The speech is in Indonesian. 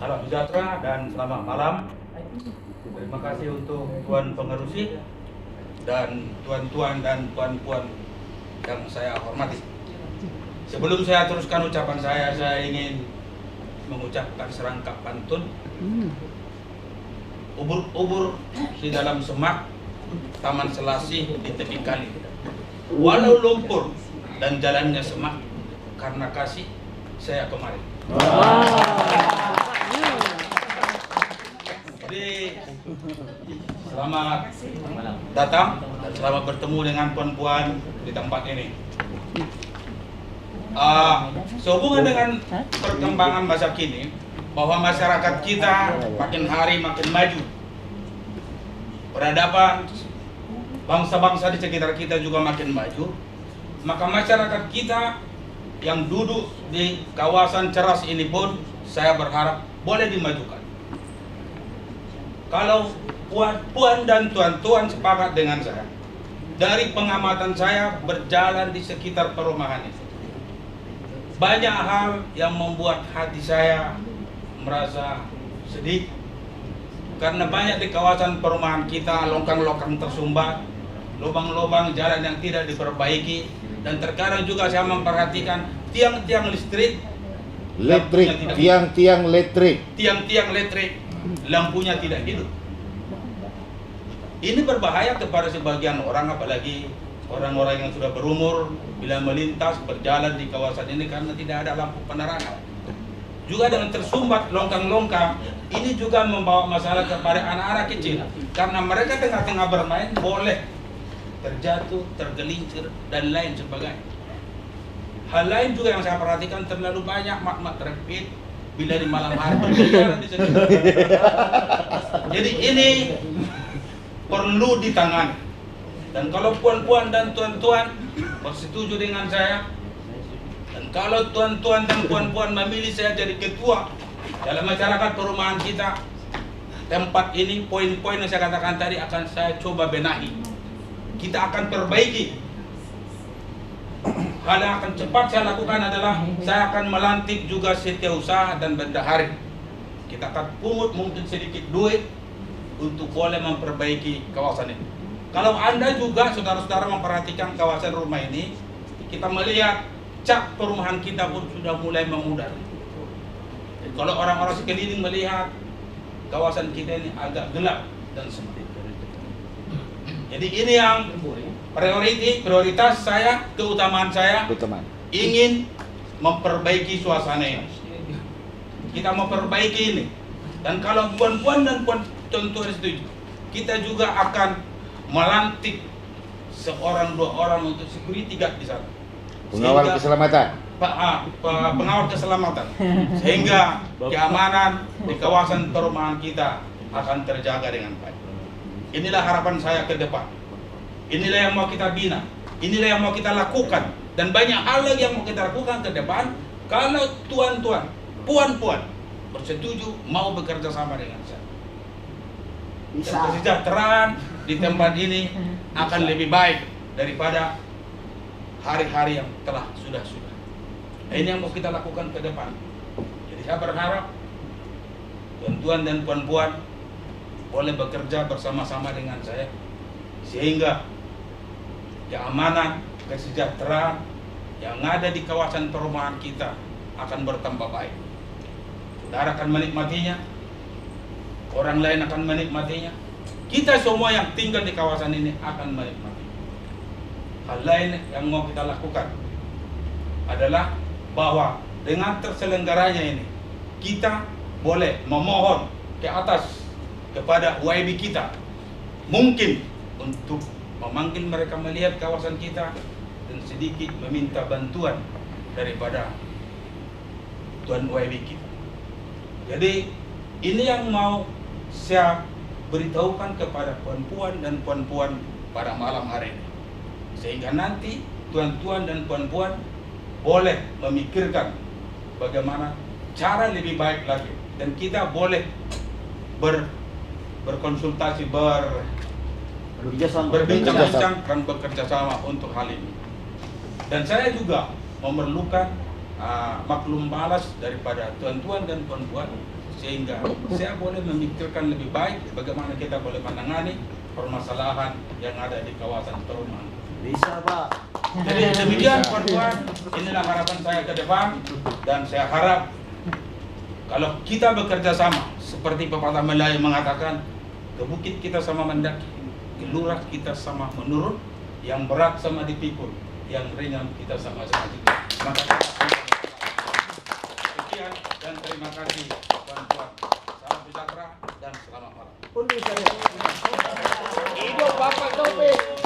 Salam sejahtera dan selamat malam. Terima kasih untuk Tuan Pengerusi dan tuan-tuan dan puan-puan yang saya hormati. Sebelum saya teruskan ucapan saya ingin mengucapkan serangkap pantun. Ubur-ubur di dalam semak, taman selasih di tepi kali. Walau lumpur dan jalannya semak, karena kasih saya kemari. Jadi selamat datang dan selamat bertemu dengan puan-puan di tempat ini. Sehubungan dengan perkembangan masa kini, bahwa masyarakat kita makin hari makin maju. Peradaban bangsa-bangsa di sekitar kita juga makin maju. Maka masyarakat kita yang duduk di kawasan Ceras ini pun saya berharap boleh dimajukan. Kalau puan dan tuan-tuan sepakat dengan saya, dari pengamatan saya berjalan di sekitar perumahan itu, banyak hal yang membuat hati saya merasa sedih, karena banyak di kawasan perumahan kita longkang-longkang tersumbat, lubang-lubang jalan yang tidak diperbaiki, dan terkadang juga saya memperhatikan tiang-tiang listrik, tiang-tiang listrik, lampunya tidak hidup. Ini berbahaya kepada sebagian orang, apalagi orang-orang yang sudah berumur bila melintas berjalan di kawasan ini karena tidak ada lampu penerangan. Juga dengan tersumbat longkang-longkang, ini juga membawa masalah kepada anak-anak kecil, karena mereka tengah-tengah bermain boleh terjatuh, tergelincir, dan lain sebagainya. Hal lain juga yang saya perhatikan, terlalu banyak mak-mak terpit bila di malam hari berkeliaran di sekitar. Jadi ini perlu ditangani. Dan kalau puan-puan dan tuan-tuan bersetuju dengan saya, dan kalau tuan-tuan dan puan-puan memilih saya jadi ketua dalam masyarakat perumahan kita, tempat ini poin-poin yang saya katakan tadi akan saya coba benahi. Kita akan perbaiki. Hal yang akan cepat saya lakukan adalah saya akan melantik juga setiausaha dan bendahari. Kita akan pungut mungkin sedikit duit untuk boleh memperbaiki kawasan ini. Kalau Anda juga saudara-saudara memperhatikan kawasan rumah ini, kita melihat cat perumahan kita pun sudah mulai memudar. Jadi kalau orang-orang sekeliling melihat kawasan kita ini agak gelap dan sempit. Jadi ini yang prioritas saya, keutamaan saya, ingin memperbaiki suasana ini. Kita memperbaiki ini. Dan kalau puan-puan dan tuan-tuan setuju, kita juga akan melantik seorang dua orang untuk security guard di sana. Pengawal keselamatan. Pengawal keselamatan. Sehingga keamanan di kawasan perumahan kita akan terjaga dengan baik. Inilah harapan saya ke depan. Inilah yang mau kita bina. Inilah yang mau kita lakukan. Dan banyak hal lagi yang mau kita lakukan ke depan. Kalau tuan-tuan, puan-puan bersetuju mau bekerja sama dengan saya. Dan kesejahteraan di tempat ini akan lebih baik daripada hari-hari yang telah sudah. Ini yang mau kita lakukan ke depan. Jadi saya berharap tuan-tuan dan puan-puan boleh bekerja bersama-sama dengan saya, sehingga keamanan, kesejahteraan yang ada di kawasan perumahan kita akan bertambah baik. Saudara akan menikmatinya, orang lain akan menikmatinya, kita semua yang tinggal di kawasan ini akan menikmati. Hal lain yang mau kita lakukan adalah bahwa dengan terselenggaranya ini, kita boleh memohon ke atas kepada YB kita, mungkin untuk memanggil mereka melihat kawasan kita dan sedikit meminta bantuan daripada Tuan YB kita. Jadi ini yang mau saya beritahukan kepada puan-puan dan puan-puan pada malam hari ini, sehingga nanti tuan-tuan dan puan-puan boleh memikirkan bagaimana cara lebih baik lagi, dan kita boleh berkonsultasi, berbincang-bincang dan bekerja sama untuk hal ini. Dan saya juga memerlukan maklum balas daripada tuan-tuan dan puan-puan sehingga saya boleh memikirkan lebih baik bagaimana kita boleh menangani permasalahan yang ada di kawasan perumahan. Bisa, Pak. Jadi demikian kawan-kawan, inilah harapan saya ke depan, dan saya harap kalau kita bekerja sama seperti pepatah Melayu mengatakan, ke bukit kita sama mendaki, ke lurah kita sama menurun, yang berat sama dipikul, yang ringan kita sama-sama juga. Maka sekian dan terima kasih kawan-kawan. Salam sejahtera dan selamat malam. Hidup Bapak Taufik.